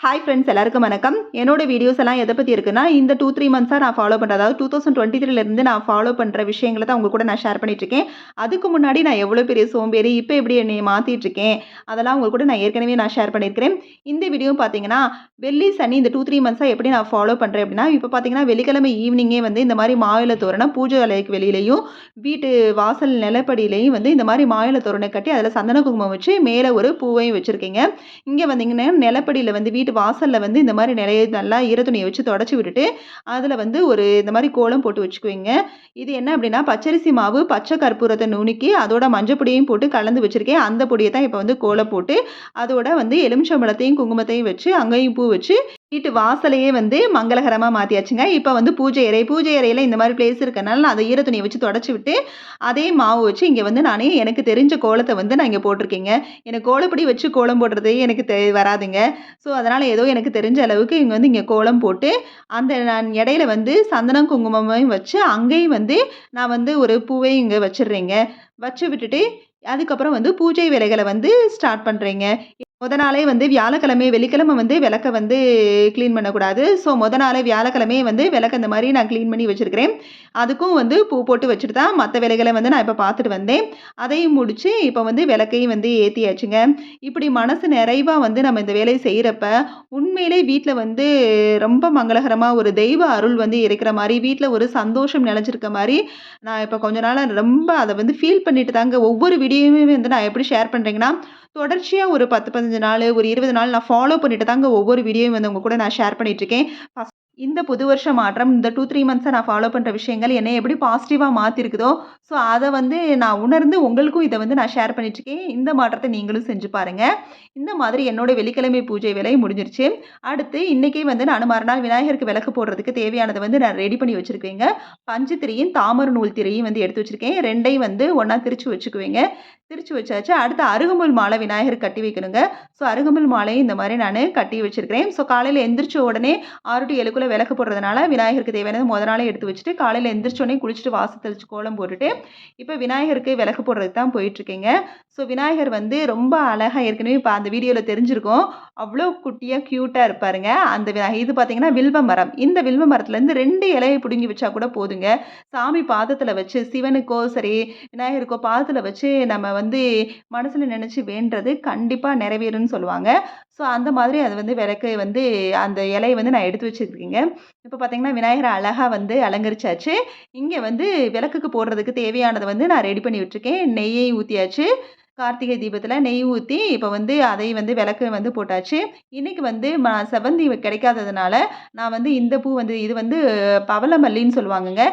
Hi friends, எல்லாருக்கும் வணக்கம். என்னோட வீடியோஸ் எல்லாம் எதை பற்றி இருக்குன்னா, இந்த 2-3 மந்த்ஸாக நான் ஃபாலோ பண்ணுற, அதாவது 2023லேருந்து நான் ஃபாலோ பண்ணுற விஷயங்களை தான் உங்க கூட நான் ஷேர் பண்ணிட்டுருக்கேன். அதுக்கு முன்னாடி நான் எவ்வளோ பெரிய சோம்பேறி, இப்போ எப்படி என்னை மாற்றிட்டுருக்கேன், அதெல்லாம் உங்க கூட நான் ஏற்கனவே ஷேர் பண்ணியிருக்கிறேன். இந்த வீடியோ பார்த்தீங்கன்னா, வெள்ளி சனி இந்த 2-3 மந்த்ஸாக எப்படி நான் ஃபாலோ பண்ணுறேன் அப்படின்னா, இப்போ பார்த்தீங்கன்னா வெள்ளிக்கிழமை ஈவினிங்கே இந்த மாதிரி மாவிளை தோரணம் பூஜை அறைக்கு வெளியிலையும் வீட்டு வாசல் நிலப்படியிலையும் இந்த மாதிரி மாவிளை தோரணை கட்டி அதில் சந்தன குங்குமம் வச்சு மேலே ஒரு பூவையும் வச்சுருக்கீங்க. இங்கே வந்தீங்கன்னா நிலப்படியில் வீட்டு வாசல்ல இந்த மாதிரி நிறைய நல்லா ஈரத்துணியை வச்சு தொடச்சி விட்டுட்டு அதில் ஒரு இந்த மாதிரி கோலம் போட்டு வச்சுக்குவீங்க. இது என்ன அப்படின்னா, பச்சரிசி மாவு பச்சை கற்பூரத்தை நுணுக்கி அதோட மஞ்சள் பொடியையும் போட்டு கலந்து வச்சிருக்கேன். அந்த பொடியை தான் இப்போ கோலம் போட்டு அதோட எலுமிச்சம்பழத்தையும் குங்குமத்தையும் வச்சு அங்கேயும் பூ வச்சு வீட்டு வாசலையே மங்களகரமாக மாற்றியாச்சுங்க. இப்போ பூஜை அறையில் இந்த மாதிரி பிளேஸ் இருக்கனால நான் அதை ஈரத்துணியை வச்சு தொடச்சி விட்டு அதே மாவு வச்சு இங்கே நானே எனக்கு தெரிஞ்ச கோலத்தை நான் இங்கே போட்டிருக்கேங்க. எனக்கு கோலப்பொடி வச்சு கோலம் போடுறதே எனக்கு வராதுங்க. ஸோ அதனால் ஏதோ எனக்கு தெரிஞ்ச அளவுக்கு இங்கே கோலம் போட்டு அந்த நான் இடையில சந்தனம் குங்குமமையும் வச்சு அங்கேயும் நான் ஒரு பூவையும் இங்கே வச்சிடுறேங்க. வச்சு விட்டுட்டு அதுக்கப்புறம் பூஜை வேலைகளை ஸ்டார்ட் பண்ணுறேங்க. நாளே வியாழக்கிழமை வெள்ளிக்கிழமை விளக்க க்ளீன் பண்ணக்கூடாது. ஸோ நாளே வியாழக்கிழமையே விளக்க இந்த மாதிரி நான் க்ளீன் பண்ணி வச்சுருக்கிறேன். அதுக்கும் பூ போட்டு வச்சுட்டு தான் மற்ற வேலைகளை நான் இப்போ பார்த்துட்டு வந்தேன். அதையும் முடித்து இப்போ விளக்கையும் ஏற்றியாச்சுங்க. இப்படி மனசு நிறைவாக நம்ம இந்த வேலையை செய்கிறப்ப உண்மையிலே வீட்டில் ரொம்ப மங்களகரமாக ஒரு தெய்வ அருள் இருக்கிற மாதிரி, வீட்டில் ஒரு சந்தோஷம் நிலச்சிருக்க மாதிரி நான் இப்போ கொஞ்ச நாளாக ரொம்ப அதை ஃபீல் பண்ணிட்டு தாங்க ஒவ்வொரு வீடியோவுமே நான் எப்படி ஷேர் பண்ணுறேங்கன்னா, தொடர்ச்சியாக ஒரு 10-15 நாள், ஒரு 20 நாள் நான் ஃபாலோ பண்ணிட்டு தாங்க ஒவ்வொரு வீடியோவும் உங்க கூட நான் ஷேர் பண்ணிட்டுருக்கேன். இந்த புது வருஷ மாற்றம் இந்த 2-3 மந்த்ஸாக நான் ஃபாலோ பண்ணுற விஷயங்கள் என்னை எப்படி பாசிட்டிவாக மாற்றிருக்குதோ, ஸோ அதை நான் உணர்ந்து உங்களுக்கும் இதை நான் ஷேர் பண்ணிட்டுருக்கேன். இந்த மாற்றத்தை நீங்களும் செஞ்சு பாருங்கள். இந்த மாதிரி என்னோட வெள்ளிக்கிழமை பூஜை வேலை முடிஞ்சிருச்சு. அடுத்து இன்றைக்கே நான் மறுநாள் விநாயகருக்கு விளக்கு போடுறதுக்கு தேவையானதை நான் ரெடி பண்ணி வச்சுருக்கேங்க. பஞ்சு திரியும் தாமரை நூல் திரியும் எடுத்து வச்சுருக்கேன். ரெண்டையும் ஒன்றா திரிச்சு வச்சுக்குவேங்க. திரிச்சு வச்சாச்சு. அடுத்து அருகம்புல் மாலை விநாயகருக்கு கட்டி வைக்கணுங்க. ஸோ அருகம்புல் மாலையும் இந்த மாதிரி நான் கட்டி வச்சுருக்கிறேன். ஸோ காலையில் எந்திரிச்ச உடனே 6 to 7க்குள்ளே விளக்கு போடுறதுனால விநாயகருக்கு தேவையானது முத நாளே எடுத்து வச்சுட்டு காலையில் எந்திரிச்சோடனே குளிச்சுட்டு வாசல் தெளிச்சு கோலம் போட்டுட்டு இப்போ விநாயகருக்கு விளக்கு போடுறதுக்கு தான் போயிட்டுருக்கேங்க. ஸோ விநாயகர் ரொம்ப அழகாக ஏற்கனவே இப்போ அந்த வீடியோவில் தெரிஞ்சிருக்கும். அவ்வளோ குட்டியாக க்யூட்டாக இருப்பாருங்க. அந்த இது பார்த்தீங்கன்னா வில்வ மரம். இந்த வில்வ மரத்துலேருந்து 2 இலையை பிடுங்கி வச்சா கூட போதுங்க. சாமி பாதத்தில் வச்சு சிவனுக்கோ சரி விநாயகருக்கோ பாதத்தில் வச்சு நம்ம மனசில் நினச்சி வேண்டுறது கண்டிப்பாக நிறைவேறும்னு சொல்லுவாங்க. ஸோ அந்த மாதிரி அது விளக்கு அந்த இலையை நான் எடுத்து வச்சுருக்கேங்க. இப்போ பார்த்தீங்கன்னா விநாயகரை அழகாக அலங்கரிச்சாச்சு. இங்கே விளக்குக்கு போடுறதுக்கு தேவையானதை நான் ரெடி பண்ணி விட்டுருக்கேன். நெய்யை ஊற்றியாச்சு. கார்த்திகை தீபத்தில் நெய் ஊற்றி இப்போ அதை விளக்கு போட்டாச்சு. இன்றைக்கி செவ்வந்தி கிடைக்காததுனால நான் இந்த பூ இது பவள மல்லின்னு சொல்லுவாங்கங்க.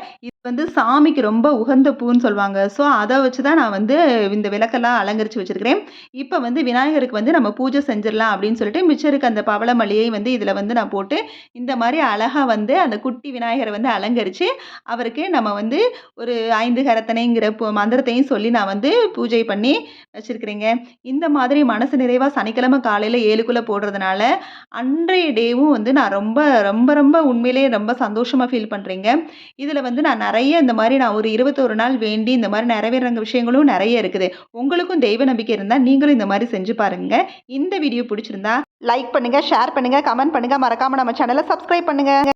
இது சாமிக்கு ரொம்ப உகந்த பூன்னு சொல்லுவாங்க. ஸோ அதை வச்சு தான் நான் இந்த விளக்கெல்லாம் அலங்கரித்து வச்சுருக்கிறேன். இப்போ விநாயகருக்கு நம்ம பூஜை செஞ்சிடலாம் அப்படின்னு சொல்லிட்டு மிச்சம் இருக்க அந்த பவள மல்லியை இதில் நான் போட்டு இந்த மாதிரி அழகாக அந்த குட்டி விநாயகரை அலங்கரித்து அவருக்கு நம்ம ஒரு 5 கரத்தனைங்கிற மந்திரத்தையும் சொல்லி நான் பூஜை பண்ணி வச்சுருக்கிறேங்க. இந்த மாதிரி மனசு நிறைவாக சனிக்கிழமை காலையில் 7க்குள்ளே போடுறதுனால அன்றைய டேவும் நான் ரொம்ப ரொம்ப ரொம்ப உண்மையிலே ரொம்ப சந்தோஷமாக ஃபீல் பண்ணுறேங்க. இதில் நான் நிறைய இந்த மாதிரி நான் ஒரு 21 நாள் வேண்டி இந்த மாதிரி நிறைவேற விஷயங்களும் நிறைய இருக்குது. உங்களுக்கும் தெய்வ நம்பிக்கை இருந்தால் நீங்களும் இந்த மாதிரி செஞ்சு பாருங்க. இந்த வீடியோ பிடிச்சிருந்தா லைக் பண்ணுங்க, ஷேர் பண்ணுங்க, கமெண்ட் பண்ணுங்க, மறக்காம நம்ம சேனலை சப்ஸ்கிரைப் பண்ணுங்க.